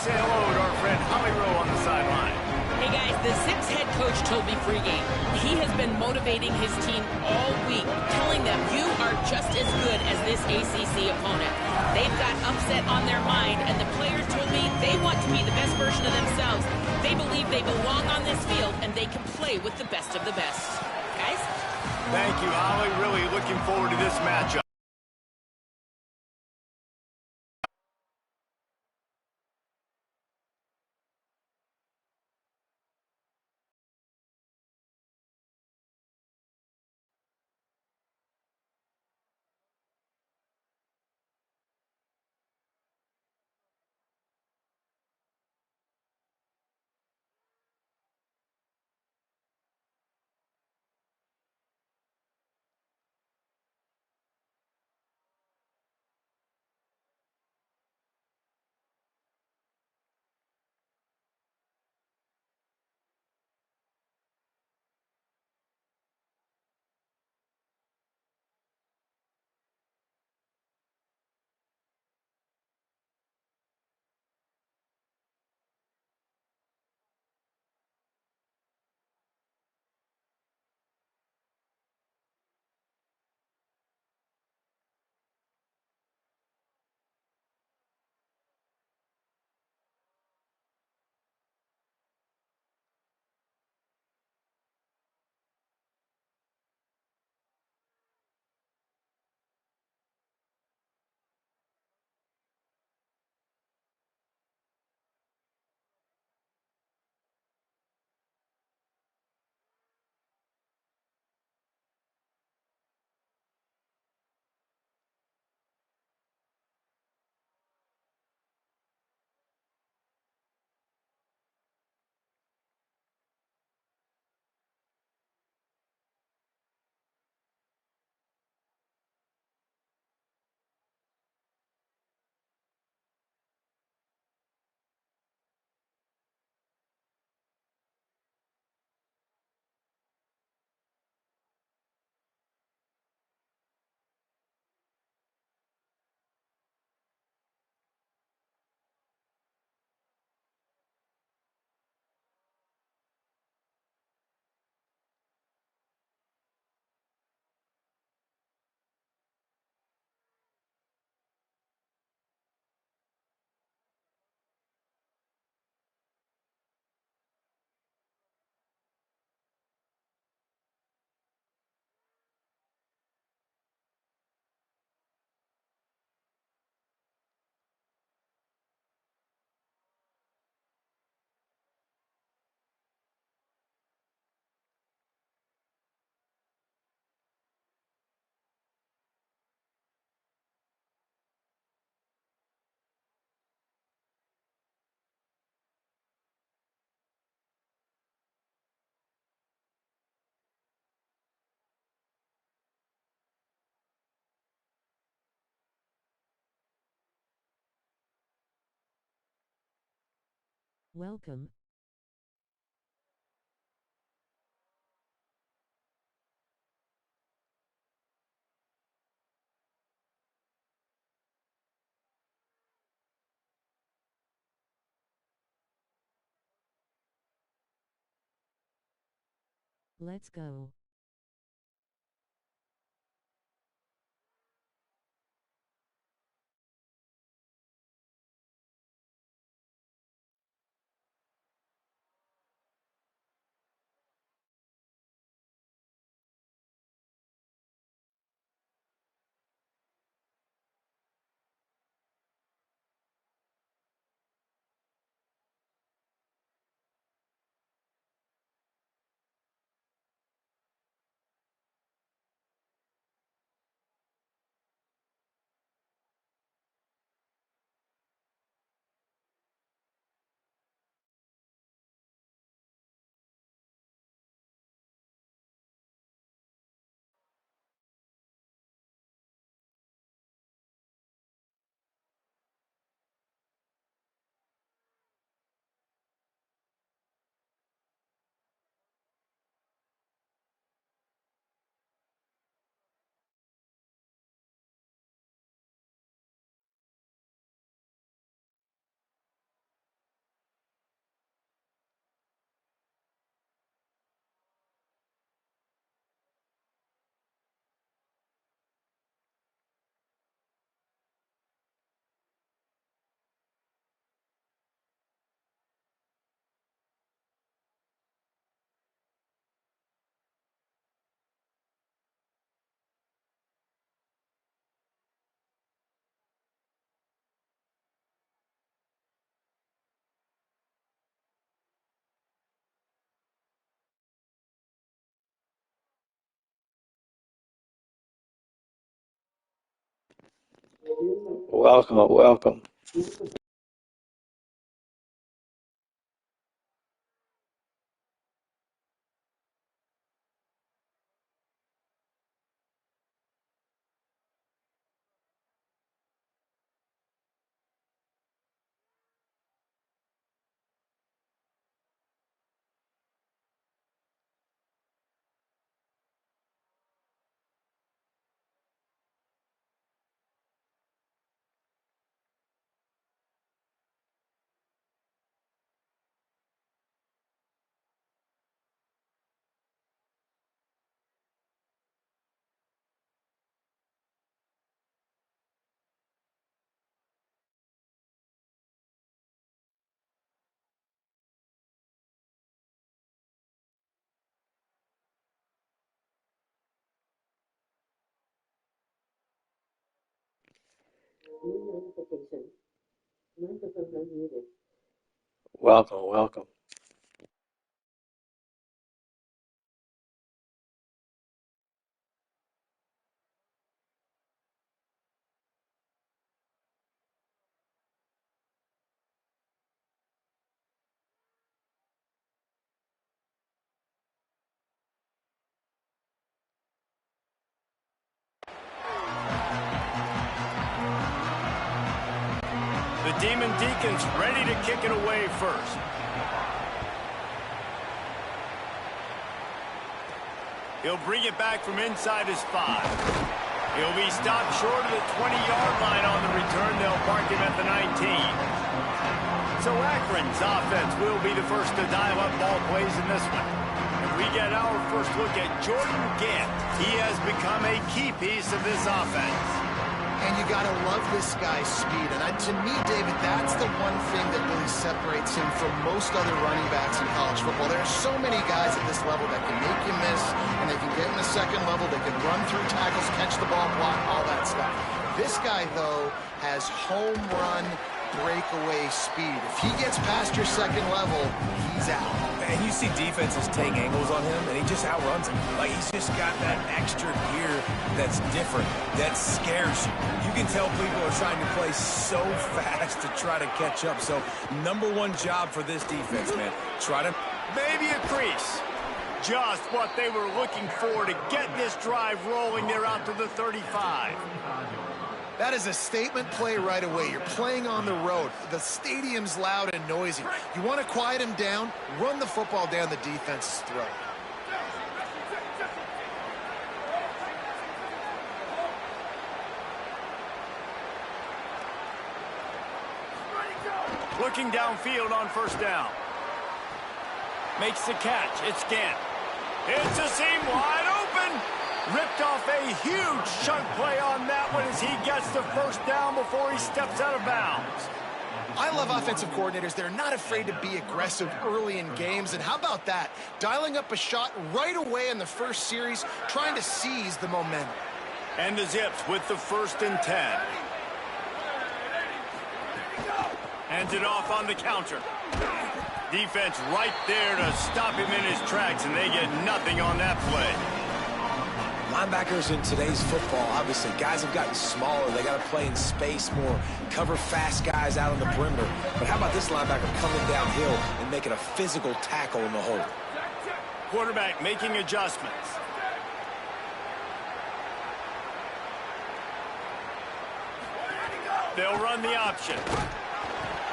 say hello to our friend Holly Rowe on the sideline. Hey guys, the Zips head coach told me pregame he has been motivating his team all week, telling them you are just as good as this ACC opponent. They've got upset on their mind, and the players told me they want to be the best version of themselves. They believe they belong on this field, and they can play with the best of the best. Guys? Thank you, Holly. Really looking forward to this matchup. Welcome. Let's go. Welcome, welcome. Welcome, welcome. The Demon Deacons ready to kick it away first. He'll bring it back from inside his 5. He'll be stopped short of the 20-yard line on the return. They'll mark him at the 19. So Akron's offense will be the first to dial up ball plays in this one. And we get our first look at Jordan Gant. He has become a key piece of this offense. And you got to love this guy's speed. And to me, David, that's the one thing that really separates him from most other running backs in college football. There are so many guys at this level that can make you miss, and they can get in the second level. They can run through tackles, catch the ball, block, all that stuff. This guy, though, has home run breakaway speed. If he gets past your second level, he's out. And you see defenses take angles on him, and he just outruns them. Like, he's just got that extra gear that's different, that scares you. You can tell people are trying to play so fast to try to catch up. So, #1 job for this defense, man. Try to... Maybe a crease. Just what they were looking for to get this drive rolling. They're out to the 35. That is a statement play right away. You're playing on the road. The stadium's loud and noisy. You want to quiet him down, run the football down the defense's throat. Looking downfield on first down. Makes the catch. It's Gant. It's a seam wide open. Ripped off a huge chunk play on that one as he gets the first down before he steps out of bounds. I love offensive coordinators. They're not afraid to be aggressive early in games. And how about that? Dialing up a shot right away in the first series, trying to seize the momentum. And the Zips with the 1st and 10. Hands it off on the counter. Defense right there to stop him in his tracks, and they get nothing on that play. Linebackers in today's football, obviously, guys have gotten smaller. They got to play in space more, cover fast guys out on the perimeter. But how about this linebacker coming downhill and making a physical tackle in the hole? Quarterback making adjustments. They'll run the option.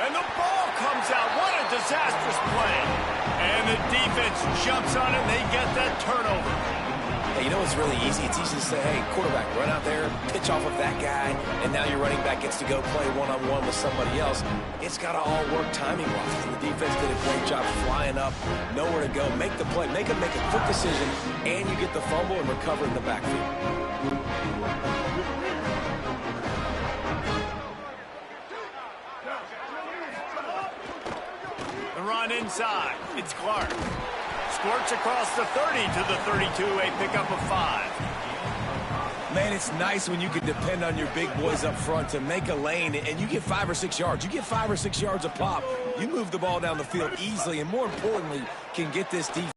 And the ball comes out. What a disastrous play. And the defense jumps on it, and they get that turnover. Hey, you know what's really easy? It's easy to say, hey, quarterback, run out there, pitch off of that guy, and now your running back gets to go play one-on-one with somebody else. It's got to all work timing-wise. The defense did a great job flying up, nowhere to go. Make the play. Make a quick decision, and you get the fumble and recover in the backfield. The run inside. It's Clark. Squirts across the 30 to the 32, a pickup of 5. Man, it's nice when you can depend on your big boys up front to make a lane, and you get 5 or 6 yards. You get 5 or 6 yards a pop. You move the ball down the field easily, and more importantly, can get this defense.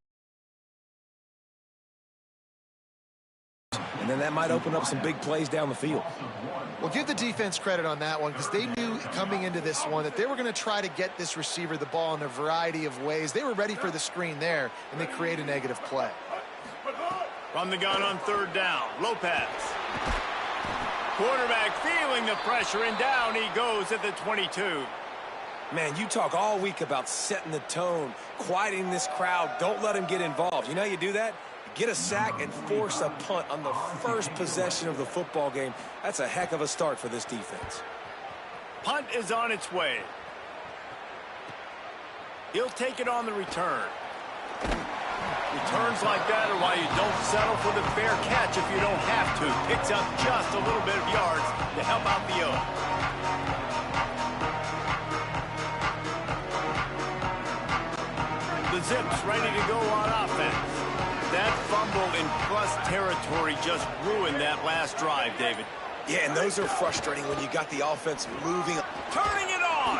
And then that might open up some big plays down the field. Well, give the defense credit on that one because they knew coming into this one that they were going to try to get this receiver the ball in a variety of ways. They were ready for the screen there, and they create a negative play. From the gun on third down, Lopez. Quarterback feeling the pressure, and down he goes at the 22. Man, you talk all week about setting the tone, quieting this crowd. Don't let him get involved. You know how you do that? Get a sack and force a punt on the first possession of the football game. That's a heck of a start for this defense. Punt is on its way. He'll take it on the return. Returns like that are why you don't settle for the fair catch if you don't have to. Picks up just a little bit of yards to help out the O. The Zips ready to go on offense. That fumble in plus territory just ruined that last drive, David. Yeah, and those are frustrating when you got the offense moving. Turning it on.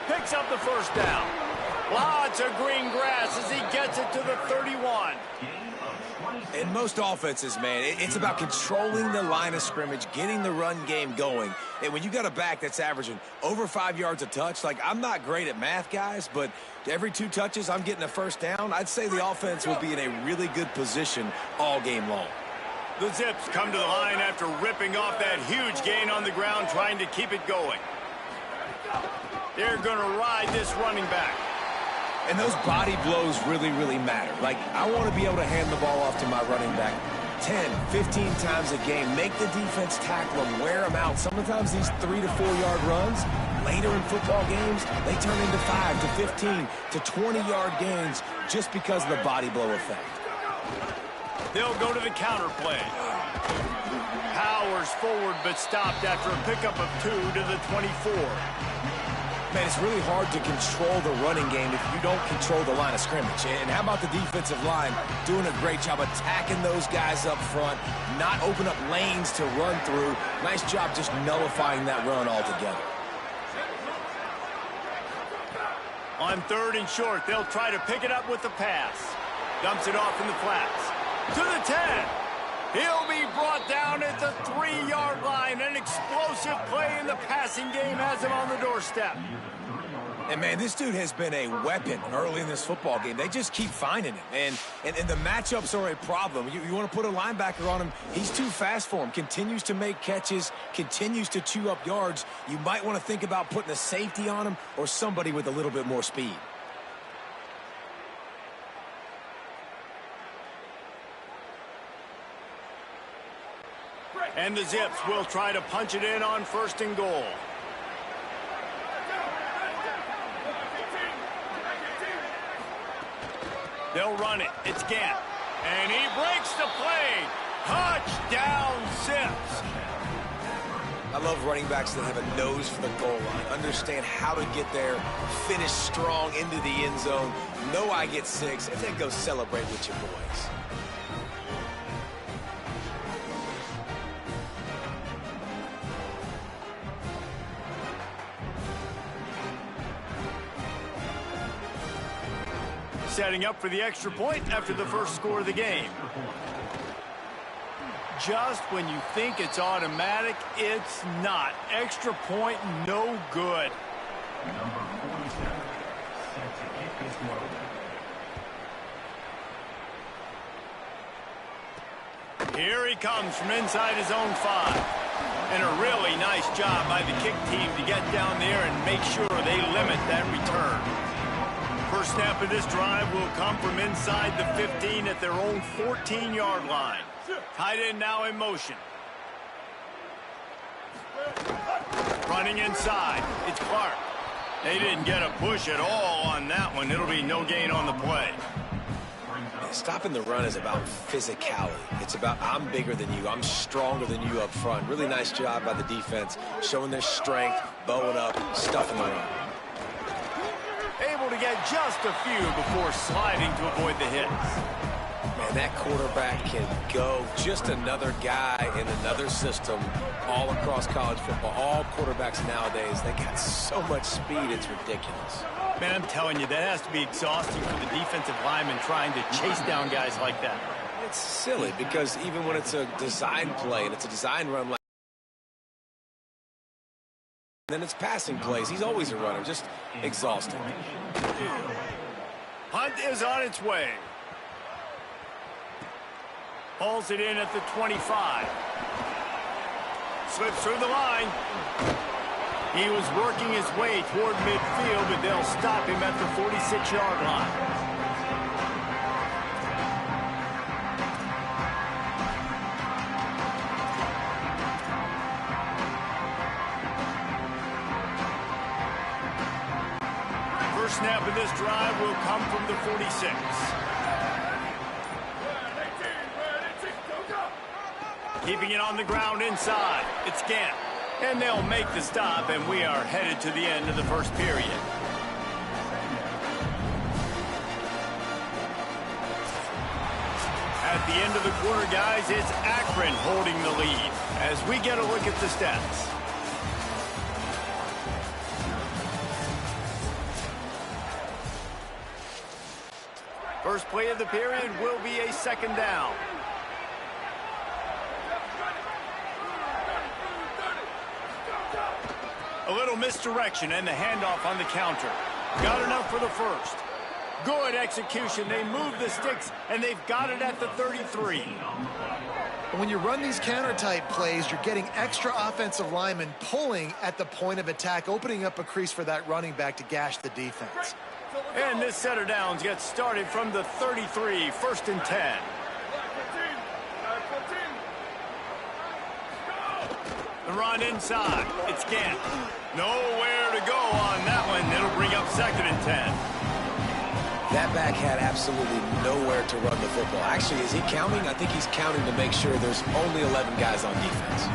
Picks up the first down. Lots of green grass as he gets it to the 31. In most offenses, man, it's about controlling the line of scrimmage, getting the run game going. And when you got a back that's averaging over 5 yards a touch, like I'm not great at math, guys, but every 2 touches I'm getting a first down, I'd say the offense will be in a really good position all game long. The Zips come to the line after ripping off that huge gain on the ground, trying to keep it going. They're going to ride this running back. And those body blows really, really matter. Like, I want to be able to hand the ball off to my running back 10, 15 times a game. Make the defense tackle them, wear them out. Sometimes these 3 to 4 yard runs, later in football games, they turn into 5 to 15 to 20-yard gains just because of the body blow effect. They'll go to the counter play. Powers forward but stopped after a pickup of 2 to the 24. Man, it's really hard to control the running game if you don't control the line of scrimmage. And how about the defensive line doing a great job attacking those guys up front, not open up lanes to run through. Nice job just nullifying that run altogether. On third and short, they'll try to pick it up with the pass. Dumps it off in the flats. To the 10. He'll be brought down at the 3-yard line. An explosive play in the passing game has him on the doorstep. And, man, this dude has been a weapon early in this football game. They just keep finding him. And the matchups are a problem. You want to put a linebacker on him, he's too fast for him. Continues to make catches, continues to chew up yards. You might want to think about putting a safety on him or somebody with a little bit more speed. And the Zips will try to punch it in on first and goal. They'll run it. It's Gant. And he breaks the play. Touchdown, Zips. I love running backs that have a nose for the goal line, understand how to get there, finish strong into the end zone, know I get 6, and then go celebrate with your boys. Setting up for the extra point after the first score of the game. Just when you think it's automatic, it's not. Extra point, no good. Here he comes from inside his own 5. And a really nice job by the kick team to get down there and make sure they limit that return. First snap of this drive will come from inside the 15 at their own 14-yard line. Tight end now in motion. Running inside. It's Clark. They didn't get a push at all on that one. It'll be no gain on the play. Stopping the run is about physicality. It's about I'm bigger than you. I'm stronger than you up front. Really nice job by the defense, showing their strength, bowing up, stuffing the run. Able to get just a few before sliding to avoid the hits. Man, that quarterback can go. Just another guy in another system all across college football. All quarterbacks nowadays, they got so much speed, it's ridiculous. Man, I'm telling you, that has to be exhausting for the defensive lineman trying to chase down guys like that. It's silly because even when it's a design play and it's a design run, like then it's passing plays. He's always a runner, just exhausting. Punt is on its way. Pulls it in at the 25. Slips through the line. He was working his way toward midfield, but they'll stop him at the 46-yard line. First snap of this drive will come from the 46. Keeping it on the ground inside. It's Gant. And they'll make the stop, and we are headed to the end of the first period. At the end of the quarter, guys, it's Akron holding the lead as we get a look at the stats. First play of the period will be a second down. A little misdirection and the handoff on the counter. Got enough for the first. Good execution. They move the sticks, and they've got it at the 33. When you run these counter-type plays, you're getting extra offensive linemen pulling at the point of attack, opening up a crease for that running back to gash the defense. And this set of downs gets started from the 33, 1st and 10. The run inside. It's Gant. Nowhere to go on that one. It'll bring up 2nd and 10. That back had absolutely nowhere to run the football. Actually, is he counting? I think he's counting to make sure there's only 11 guys on defense.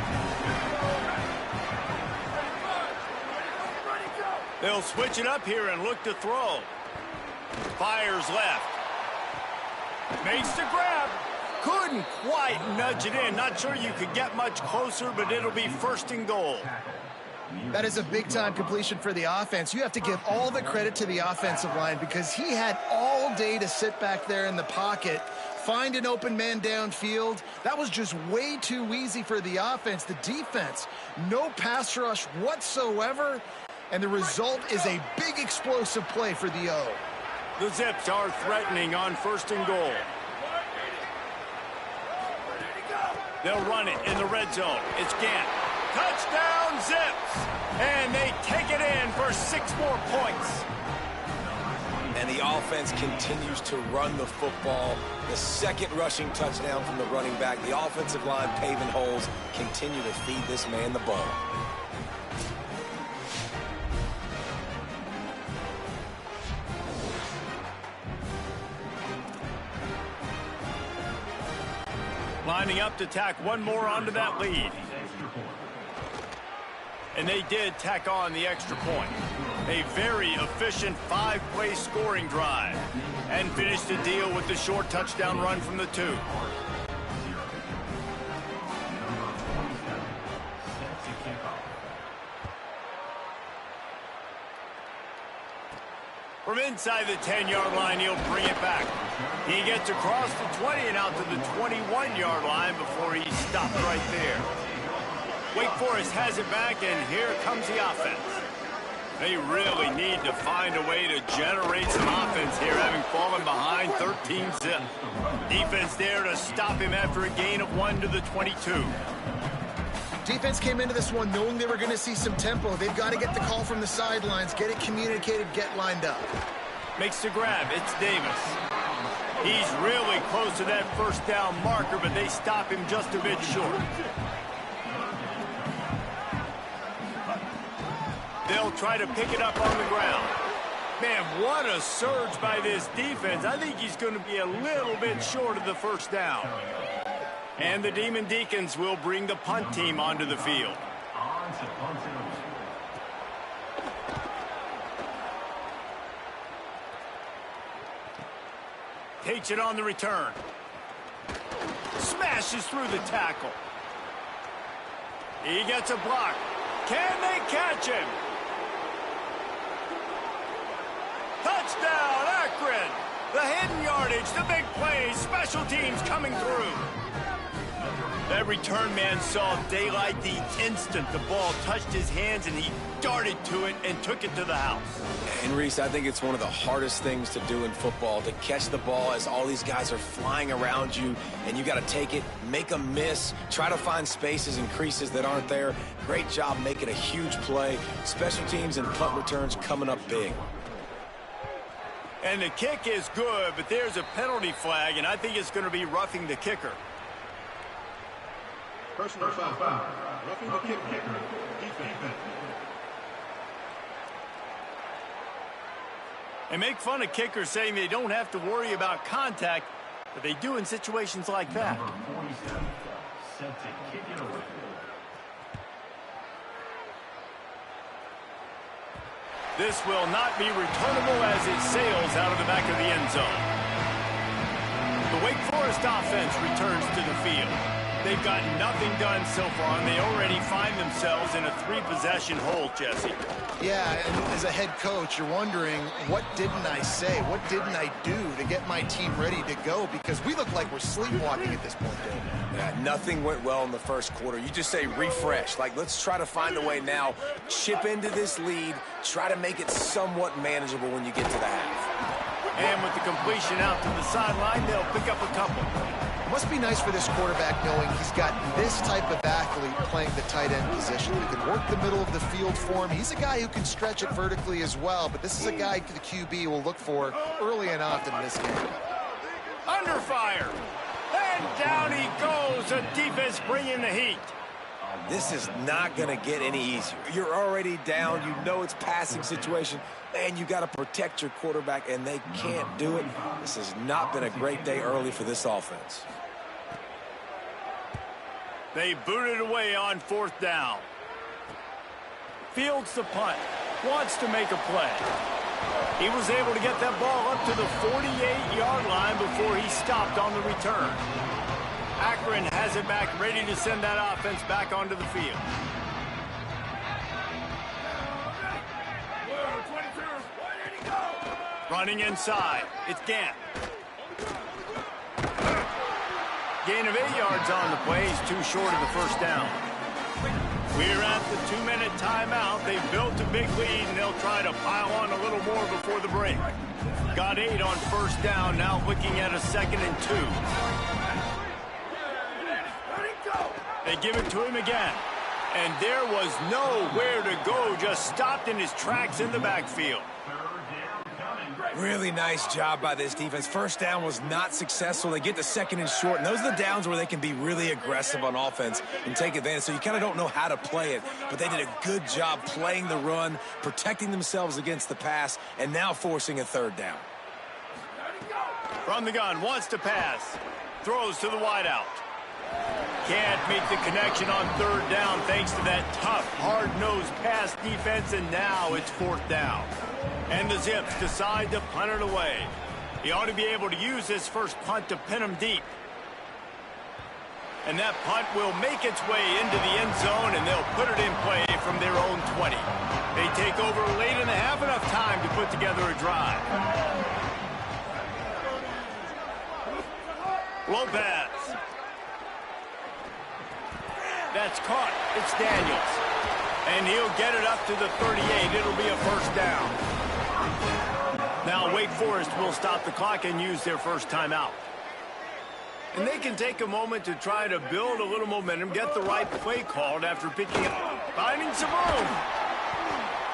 They'll switch it up here and look to throw. Fires left. Makes the grab. Couldn't quite nudge it in. Not sure you could get much closer, but it'll be 1st and goal. That is a big-time completion for the offense. You have to give all the credit to the offensive line because he had all day to sit back there in the pocket, find an open man downfield. That was just way too easy for the offense. The defense, no pass rush whatsoever, and the result is a big explosive play for the O. The Zips are threatening on 1st and goal. They'll run it in the red zone. It's Gant. Touchdown, Zips! And they take it in for 6 more points. And the offense continues to run the football. The second rushing touchdown from the running back. The offensive line paving holes. Continue to feed this man the ball. Lining up to tack one more onto that lead. And they did tack on the extra point. A very efficient 5-play scoring drive. And finished the deal with the short touchdown run from the 2. From inside the 10-yard line, he'll bring it back. He gets across the 20 and out to the 21-yard line before he stopped right there. Wake Forest has it back, and here comes the offense. They really need to find a way to generate some offense here, having fallen behind 13-zip. Defense there to stop him after a gain of 1 to the 22. Defense came into this one knowing they were going to see some tempo. They've got to get the call from the sidelines, get it communicated, get lined up. Makes the grab. It's Davis. He's really close to that 1st down marker, but they stop him just a bit short. They'll try to pick it up on the ground. Man, what a surge by this defense. I think he's going to be a little bit short of the 1st down. And the Demon Deacons will bring the punt team onto the field. Takes it on the return. Smashes through the tackle. He gets a block. Can they catch him? Touchdown, Akron! The hidden yardage, the big plays, special teams coming through. That return man saw daylight the instant the ball touched his hands, and he darted to it and took it to the house. And Reese, I think it's one of the hardest things to do in football, to catch the ball as all these guys are flying around you, and you got to take it, make them miss, try to find spaces and creases that aren't there. Great job making a huge play. Special teams and punt returns coming up big. And the kick is good, but there's a penalty flag, and I think it's going to be roughing the kicker. Personal foul. Roughing the kicker. Defense. They make fun of kickers saying they don't have to worry about contact, but they do in situations like that. Number 47, set to kick it away. This will not be returnable as it sails out of the back of the end zone. The Wake Forest offense returns to the field. They've gotten nothing done so far, and they already find themselves in a 3-possession hole, Jesse. Yeah, and as a head coach, you're wondering, what didn't I say? What didn't I do to get my team ready to go? Because we look like we're sleepwalking at this point, David. Yeah, nothing went well in the first quarter. You just say refresh. Like, let's try to find a way now. Chip into this lead. Try to make it somewhat manageable when you get to the half. And with the completion out to the sideline, they'll pick up a couple. Must be nice for this quarterback knowing he's got this type of athlete playing the tight end position. He can work the middle of the field for him. He's a guy who can stretch it vertically as well, but this is a guy the QB will look for early and often in this game. Under fire. And down he goes. The defense bringing the heat. This is not going to get any easier. You're already down. You know it's passing situation. Man, you got to protect your quarterback, and they can't do it. This has not been a great day early for this offense. They booted away on 4th down. Fields the punt. Wants to make a play. He was able to get that ball up to the 48-yard line before he stopped on the return. Akron has it back, ready to send that offense back onto the field. Running inside. It's Gant. Gain of 8 yards on the play. He's too short of the first down. We're at the 2-minute timeout. They've built a big lead, and they'll try to pile on a little more before the break. Got 8 on first down. Now looking at a 2nd and 2. They give it to him again. And there was nowhere to go. Just stopped in his tracks in the backfield. Really nice job by this defense. First down was not successful. They get to 2nd and short, and those are the downs where they can be really aggressive on offense and take advantage. So you kind of don't know how to play it, but they did a good job playing the run, protecting themselves against the pass, and now forcing a 3rd down. From the gun, wants to pass. Throws to the wideout. Can't make the connection on 3rd down thanks to that tough, hard-nosed pass defense, and now it's 4th down. And the Zips decide to punt it away. He ought to be able to use his first punt to pin him deep. And that punt will make its way into the end zone, and they'll put it in play from their own 20. They take over late in the half, enough time to put together a drive. Lopez. That's caught. It's Daniels. And he'll get it up to the 38. It'll be a first down. Now Wake Forest will stop the clock and use their first timeout. And they can take a moment to try to build a little momentum, get the right play called after picking up, finding some room.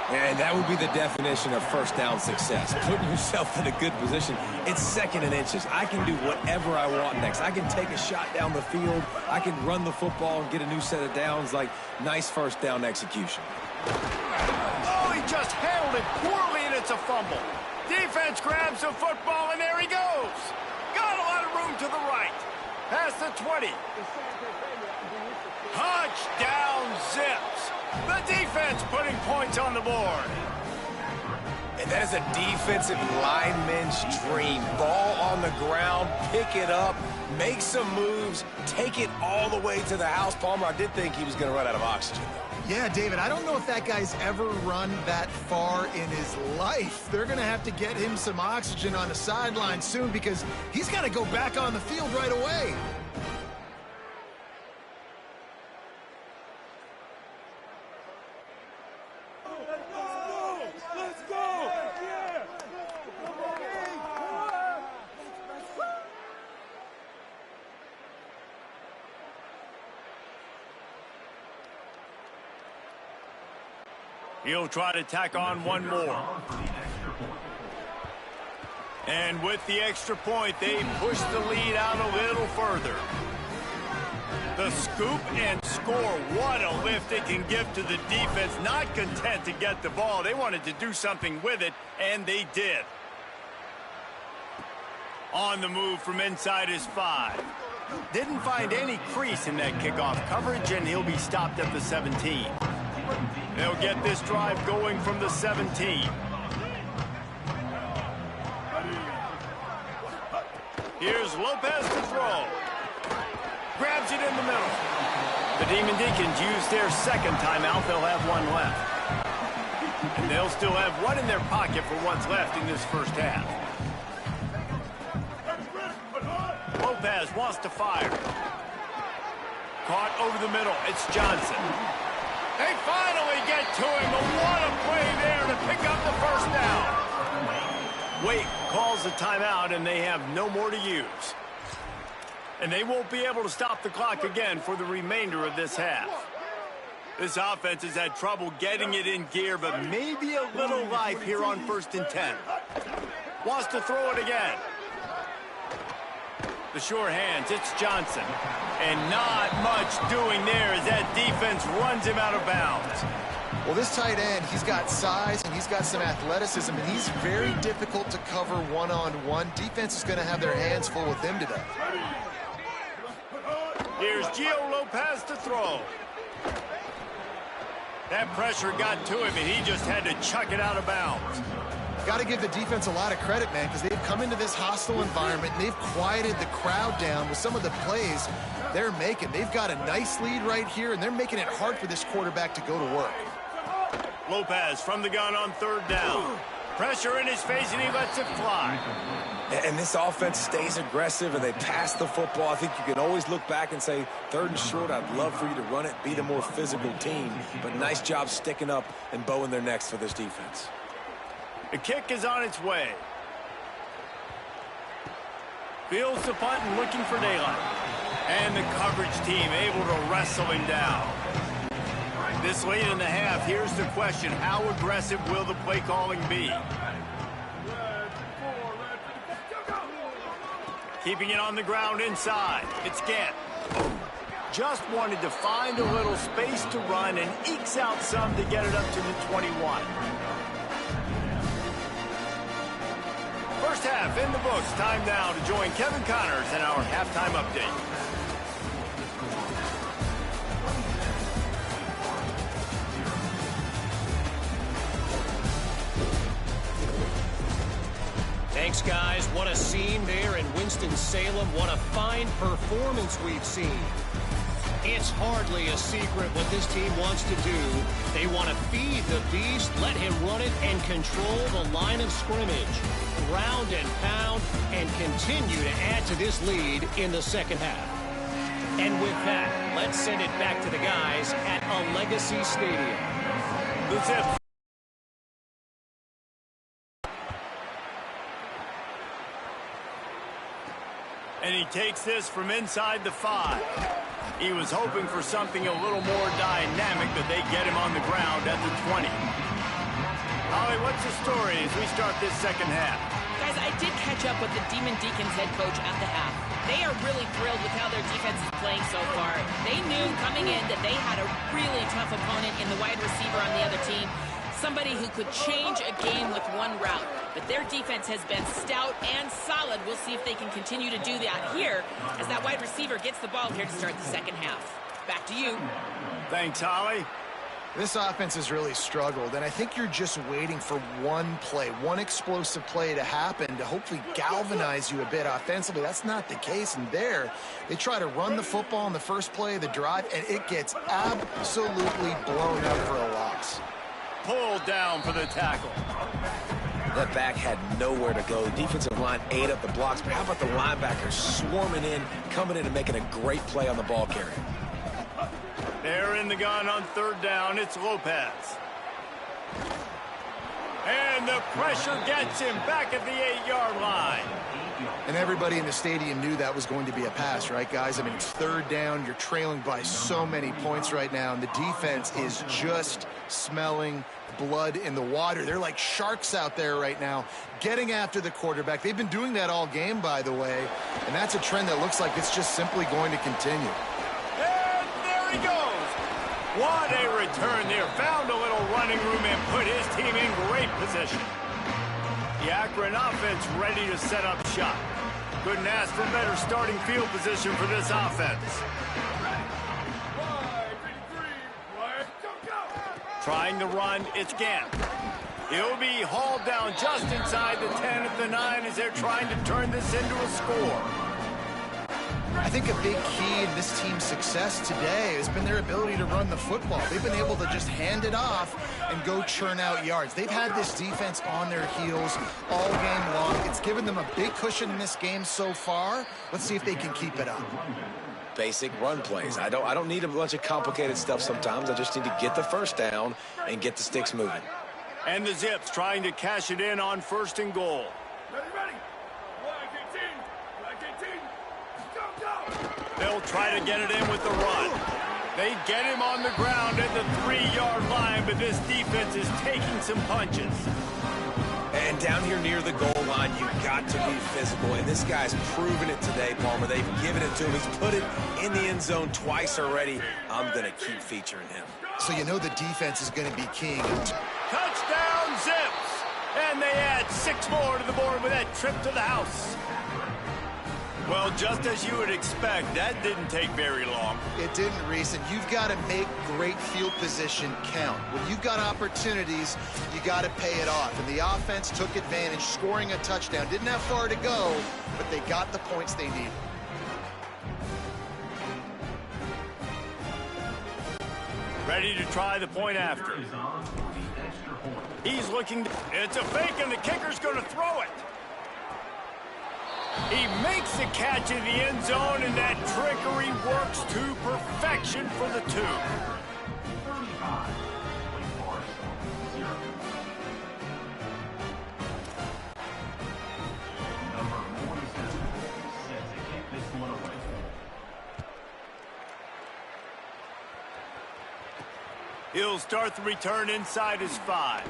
And that would be the definition of first down success. Putting yourself in a good position. It's 2nd and inches. I can do whatever I want next. I can take a shot down the field. I can run the football and get a new set of downs. Like, nice first down execution. Oh, he just handled it poorly, and it's a fumble. Defense grabs the football, and there he goes. Got a lot of room to the right. Past the 20. Touchdown Zips. The defense putting points on the board. And that is a defensive lineman's dream. Ball on the ground, pick it up, make some moves, take it all the way to the house. Palmer, I did think he was going to run out of oxygen. Yeah, David, I don't know if that guy's ever run that far in his life. They're going to have to get him some oxygen on the sideline soon because he's got to go back on the field right away. He'll try to tack on one more. And with the extra point, they push the lead out a little further. The scoop and score. What a lift it can give to the defense. Not content to get the ball. They wanted to do something with it, and they did. On the move from inside his 5. Didn't find any crease in that kickoff coverage, and he'll be stopped at the 17. They'll get this drive going from the 17. Here's Lopez to throw. Grabs it in the middle. The Demon Deacons use their second timeout. They'll have one left. And they'll still have one in their pocket for what's left in this first half. Lopez wants to fire. Caught over the middle. It's Johnson. They finally get to him, but what a play there to pick up the first down. Wait calls the timeout, and they have no more to use. And they won't be able to stop the clock again for the remainder of this half. This offense has had trouble getting it in gear, but maybe a little life here on 1st and 10. Wants to throw it again. The sure hands, it's Johnson. And not much doing there as that defense runs him out of bounds. Well, this tight end, he's got size and he's got some athleticism, and he's very difficult to cover one-on-one. Defense is going to have their hands full with him today. Here's Gio Lopez to throw. That pressure got to him, and he just had to chuck it out of bounds. Got to give the defense a lot of credit, man, because they've come into this hostile environment and they've quieted the crowd down with some of the plays they're making. They've got a nice lead right here, and they're making it hard for this quarterback to go to work. Lopez from the gun on 3rd down. Pressure in his face, and he lets it fly. And this offense stays aggressive, and they pass the football. I think you can always look back and say, 3rd and short, I'd love for you to run it, be the more physical team. But nice job sticking up and bowing their necks for this defense. The kick is on its way. Fields the punt and looking for daylight. And the coverage team able to wrestle him down. This late in the half, here's the question. How aggressive will the play calling be? Keeping it on the ground inside. It's Gant. Just wanted to find a little space to run and ekes out some to get it up to the 21. First half in the books. Time now to join Kevin Connors in our halftime update. Thanks, guys. What a scene there in Winston-Salem. What a fine performance we've seen. It's hardly a secret what this team wants to do. They want to feed the beast, let him run it, and control the line of scrimmage. Round and pound, and continue to add to this lead in the second half. And with that, let's send it back to the guys at a Legacy Stadium. That's it. And he takes this from inside the 5. He was hoping for something a little more dynamic, but they get him on the ground at the 20. Holly, what's the story as we start this second half? Guys, I did catch up with the Demon Deacons head coach at the half. They are really thrilled with how their defense is playing so far. They knew coming in that they had a really tough opponent in the wide receiver on the other team. Somebody who could change a game with one route. But their defense has been stout and solid. We'll see if they can continue to do that here as that wide receiver gets the ball here to start the second half. Back to you. Thanks, Holly. This offense has really struggled, and I think you're just waiting for one play, one explosive play to happen to hopefully galvanize you a bit offensively. That's not the case, and there, they try to run the football in the first play of the drive, and it gets absolutely blown up for a loss. Pulled down for the tackle. That back had nowhere to go. The defensive line ate up the blocks, but how about the linebackers swarming in, coming in and making a great play on the ball carrier? They're in the gun on third down. It's Lopez. And the pressure gets him back at the 8-yard line. And everybody in the stadium knew that was going to be a pass, right, guys? I mean, it's third down. You're trailing by so many points right now, and the defense is just smelling blood in the water. They're like sharks out there right now, getting after the quarterback. They've been doing that all game, by the way, and that's a trend that looks like it's just simply going to continue. And there he goes. What a return there. Found a little running room and put his team in great position. The Akron offense ready to set up shop. Couldn't ask for better starting field position for this offense. Trying to run, it's Gant. He'll be hauled down just inside the 10 at the 9 as they're trying to turn this into a score. I think a big key in this team's success today has been their ability to run the football. They've been able to just hand it off and go churn out yards. They've had this defense on their heels all game long. It's given them a big cushion in this game so far. Let's see if they can keep it up. Basic run plays. I don't need a bunch of complicated stuff sometimes. I just need to get the first down and get the sticks moving. And the Zips trying to cash it in on 1st and goal. They'll try to get it in with the run. They get him on the ground at the 3-yard line, but this defense is taking some punches. And down here near the goal line, you've got to be physical. And this guy's proven it today, Palmer. They've given it to him. He's put it in the end zone twice already. I'm going to keep featuring him. So you know the defense is going to be king. Touchdown, Zips! And they add 6 more to the board with that trip to the house. Well, just as you would expect, that didn't take very long. It didn't, Reese, and you've got to make great field position count. When you've got opportunities, you got to pay it off. And the offense took advantage, scoring a touchdown. Didn't have far to go, but they got the points they needed. Ready to try the point after. He's looking. It's a fake, and the kicker's going to throw it. He makes the catch in the end zone, and that trickery works to perfection for the 2. He'll start the return inside his 5.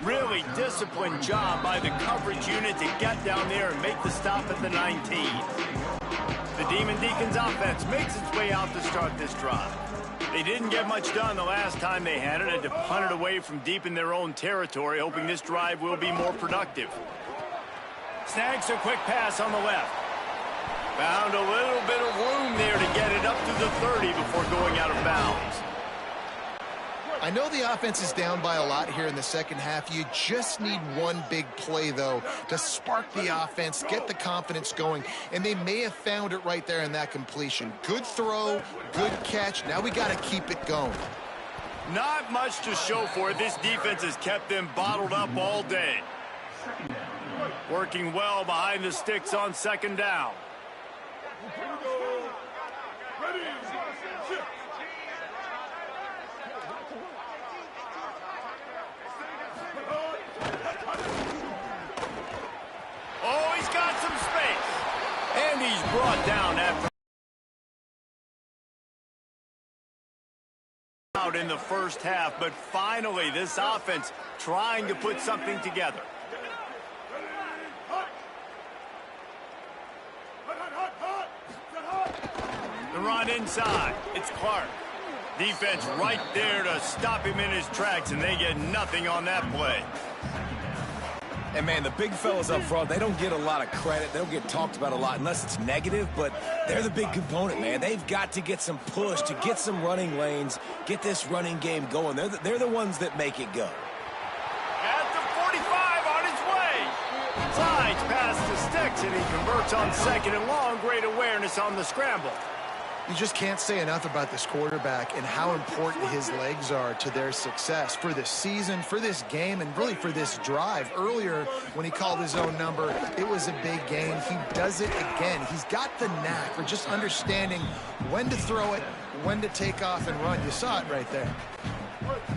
Really disciplined job by the coverage unit to get down there and make the stop at the 19. The Demon Deacons offense makes its way out to start this drive. They didn't get much done the last time they had it, and to punt it away from deep in their own territory, hoping this drive will be more productive. Snags a quick pass on the left. Found a little bit of room there to get it up to the 30 before going out of bounds. I know the offense is down by a lot here in the second half. You just need one big play, though, to spark the offense, get the confidence going, and they may have found it right there in that completion. Good throw, good catch. Now we got to keep it going. Not much to show for it. This defense has kept them bottled up all day. Working well behind the sticks on 2nd down. Oh, he's got some space. And he's brought down after out in the first half, but finally this offense trying to put something together. The run inside. It's Clark. Defense right there to stop him in his tracks, and they get nothing on that play. And, man, the big fellas up front, they don't get a lot of credit. They don't get talked about a lot unless it's negative, but they're the big component, man. They've got to get some push, to get some running lanes, get this running game going. They're the ones that make it go. At the 45 on his way. Slides past the sticks, and he converts on 2nd and long. Great awareness on the scramble. You just can't say enough about this quarterback and how important his legs are to their success for this season, for this game, and really for this drive. Earlier, when he called his own number, it was a big gain. He does it again. He's got the knack for just understanding when to throw it, when to take off and run. You saw it right there.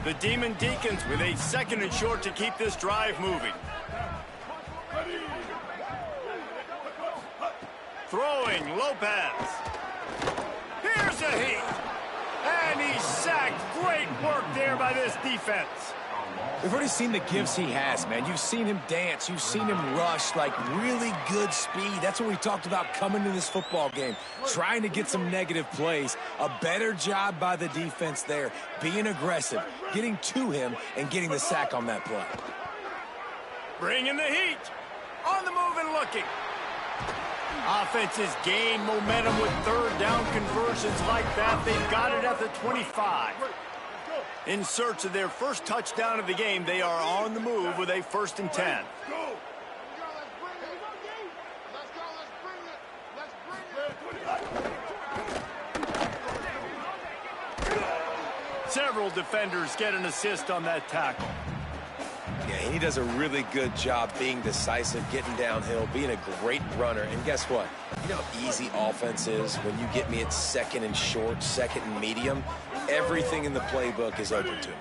The Demon Deacons with a 2nd and short to keep this drive moving. Throwing, Lopez. Here's a heat. And he's sacked. Great work there by this defense. We've already seen the gifts he has, man. You've seen him dance. You've seen him rush, like really good speed. That's what we talked about coming to this football game, trying to get some negative plays. A better job by the defense there, being aggressive, getting to him, and getting the sack on that play. Bringing the heat. On the move and looking. Offenses gain momentum with 3rd down conversions like that. They've got it at the 25. In search of their first touchdown of the game, they are on the move with a 1st and 10. Several defenders get an assist on that tackle. Yeah, he does a really good job being decisive, getting downhill, being a great runner. And guess what? You know how easy offense is when you get me at 2nd and short, 2nd and medium. Everything in the playbook is open to me.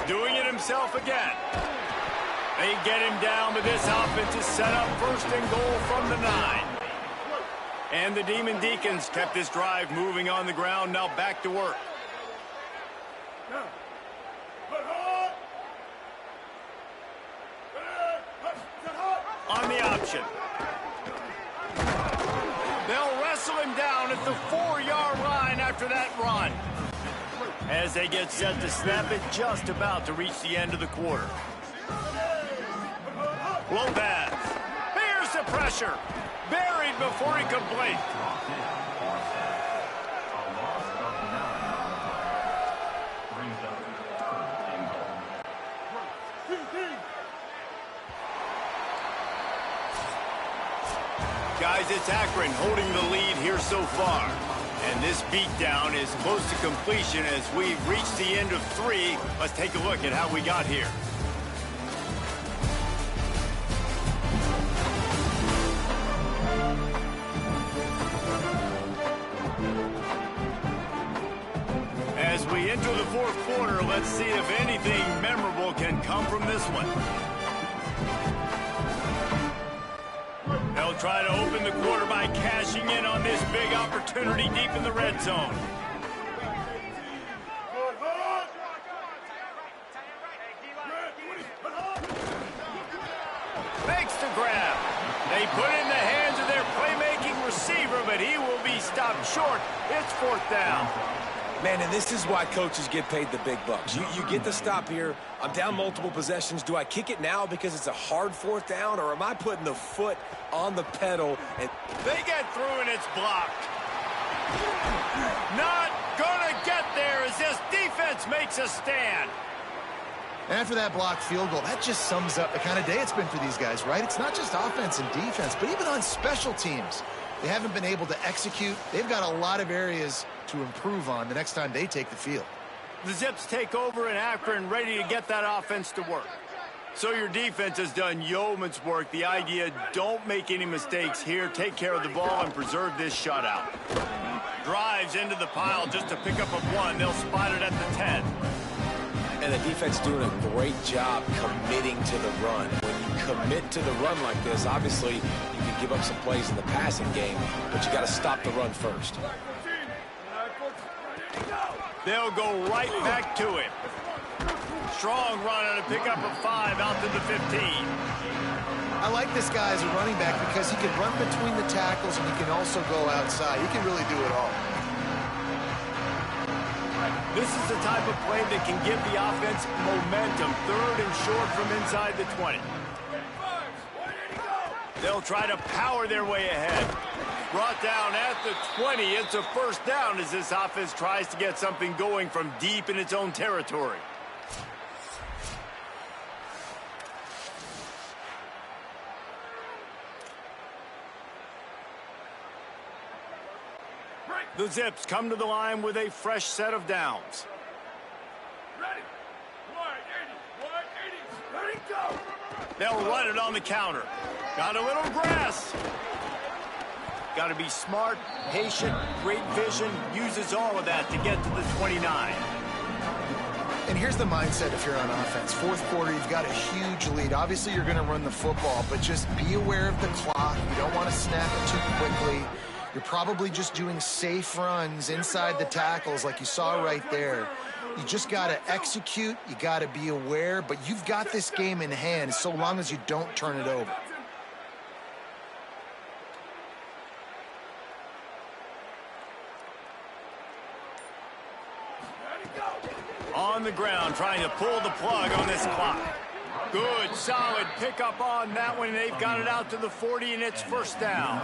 Doing it himself again. They get him down, but this offense is set up 1st and goal from the 9. And the Demon Deacons kept this drive moving on the ground. Now back to work. On the option. They'll wrestle him down at the 4-yard line after that run. As they get set to snap it, just about to reach the end of the quarter. Lopez. Here's the pressure. Buried before he could blink. Guys, it's Akron holding the lead here so far. And this beatdown is close to completion as we've reached the end of 3. Let's take a look at how we got here. As we enter the 4th quarter, let's see if anything memorable can come from this one. They'll try to open the quarter by cashing in on this big opportunity deep in the red zone. Makes the grab. They put it in the hands of their playmaking receiver, but he will be stopped short. It's 4th down. Man, and this is why coaches get paid the big bucks. You get the stop here. I'm down multiple possessions. Do I kick it now because it's a hard 4th down, or am I putting the foot on the pedal? And they get through and it's blocked. Not gonna get there as this defense makes a stand. After that blocked field goal, that just sums up the kind of day it's been for these guys, right? It's not just offense and defense, but even on special teams. They haven't been able to execute. They've got a lot of areas to improve on the next time they take the field. The Zips take over in Akron, ready to get that offense to work. So your defense has done yeoman's work. The idea, don't make any mistakes here. Take care of the ball and preserve this shutout. Drives into the pile just to pick up a 1. They'll spot it at the 10. And the defense doing a great job committing to the run. When you commit to the run like this, obviously you can give up some plays in the passing game, but you got to stop the run first. They'll go right back to him. Strong run and a pickup of 5 out to the 15. I like this guy as a running back because he can run between the tackles and he can also go outside. He can really do it all. This is the type of play that can give the offense momentum. 3rd and short from inside the 20. They'll try to power their way ahead. Brought down at the 20. It's a first down as this offense tries to get something going from deep in its own territory. The Zips come to the line with a fresh set of downs. Ready. 180. Ready, go. They'll run it on the counter. Got a little grass. Got to be smart, patient, great vision. Uses all of that to get to the 29. And here's the mindset if you're on offense. 4th quarter, you've got a huge lead. Obviously, you're going to run the football, but just be aware of the clock. You don't want to snap it too quickly. You're probably just doing safe runs inside the tackles like you saw right there. You just got to execute. You got to be aware, but you've got this game in hand so long as you don't turn it over. On the ground, trying to pull the plug on this clock. Good, solid pickup on that one. They've got it out to the 40, and it's first down.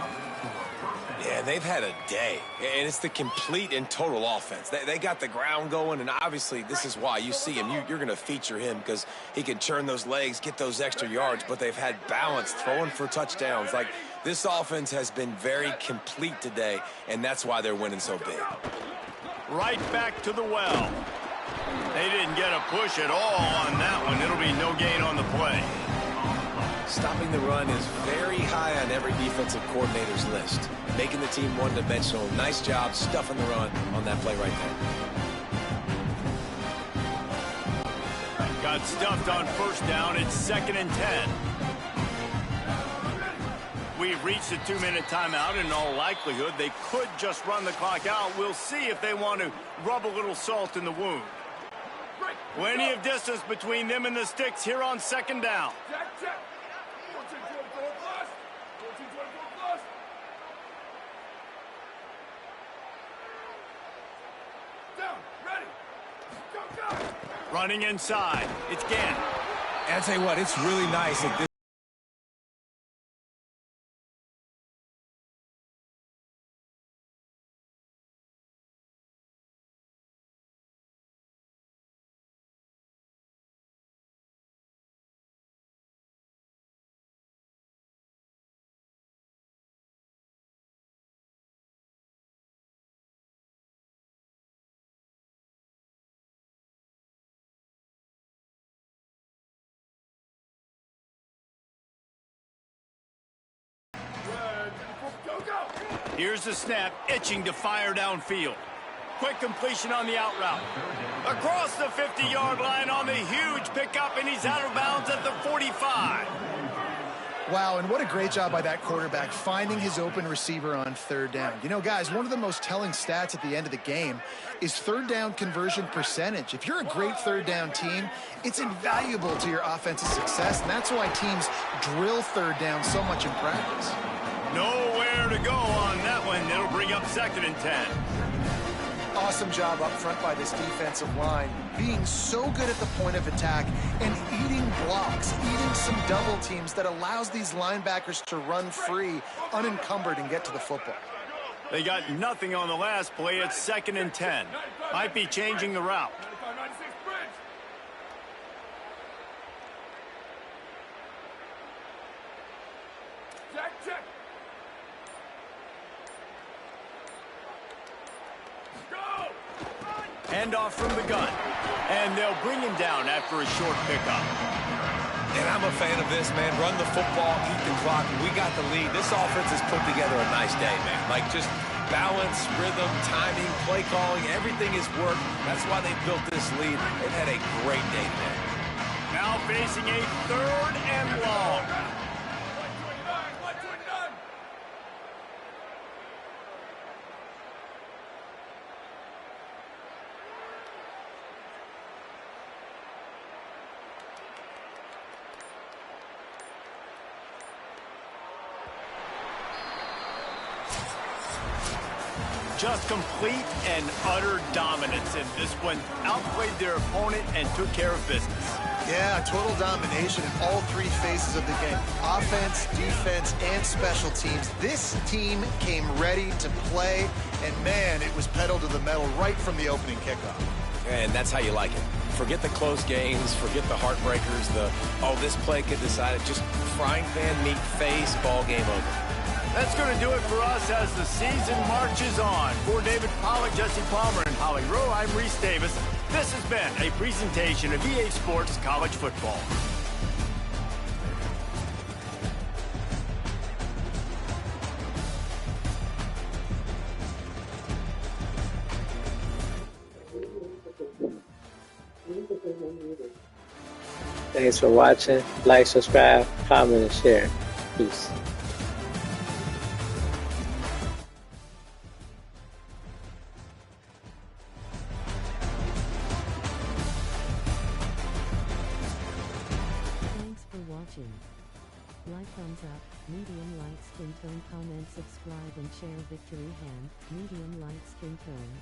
Yeah, they've had a day, and it's the complete and total offense. They got the ground going, and obviously this is why you see him. You're going to feature him because he can turn those legs, get those extra yards, but they've had balance, throwing for touchdowns. Like, this offense has been very complete today, and that's why they're winning so big. Right back to the well. They didn't get a push at all on that one. It'll be no gain on the play. Stopping the run is very high on every defensive coordinator's list. Making the team one-dimensional. Nice job stuffing the run on that play right there. Got stuffed on first down. It's 2nd and 10. We've reached the 2-minute timeout. In all likelihood, they could just run the clock out. We'll see if they want to rub a little salt in the wound. Plenty of distance between them and the sticks here on 2nd down. Check. 14-24 plus. 14-24 plus. Down. Ready. Go. Running inside. It's Gannon. And I'll tell you what, it's really nice at this. Here's the snap, itching to fire downfield. Quick completion on the out route. Across the 50-yard line on the huge pickup, and he's out of bounds at the 45. Wow, and what a great job by that quarterback finding his open receiver on 3rd down. You know, guys, one of the most telling stats at the end of the game is 3rd down conversion percentage. If you're a great 3rd down team, it's invaluable to your offensive success, and that's why teams drill 3rd down so much in practice. Nowhere to go on that one. It'll bring up 2nd and 10. Awesome job up front by this defensive line, being so good at the point of attack and eating blocks, eating some double teams that allows these linebackers to run free, unencumbered, and get to the football. They got nothing on the last play. It's 2nd and 10. Might be changing the route. 96 bridge. Check. Handoff from the gun. And they'll bring him down after a short pickup. And I'm a fan of this, man. Run the football, eat the clock. We got the lead. This offense has put together a nice day, man. Like, just balance, rhythm, timing, play calling, everything has worked. That's why they built this lead. They've had a great day today. Now facing a 3rd and long. 129. Just complete and utter dominance in this one. Outplayed their opponent and took care of business. Yeah, total domination in all three phases of the game. Offense, defense, and special teams. This team came ready to play, and man, it was pedal to the metal right from the opening kickoff. And that's how you like it. Forget the close games, forget the heartbreakers, this play could decide it. Just frying pan meet face, ball game over. That's going to do it for us as the season marches on. For David Pollack, Jesse Palmer, and Holly Rowe, I'm Reese Davis. This has been a presentation of EA Sports College Football. Thanks for watching. Like, subscribe, comment, and share. Peace. Thanks for watching. Like, thumbs up, medium light skin tone, comment, subscribe and share. Victory hand, medium light skin tone.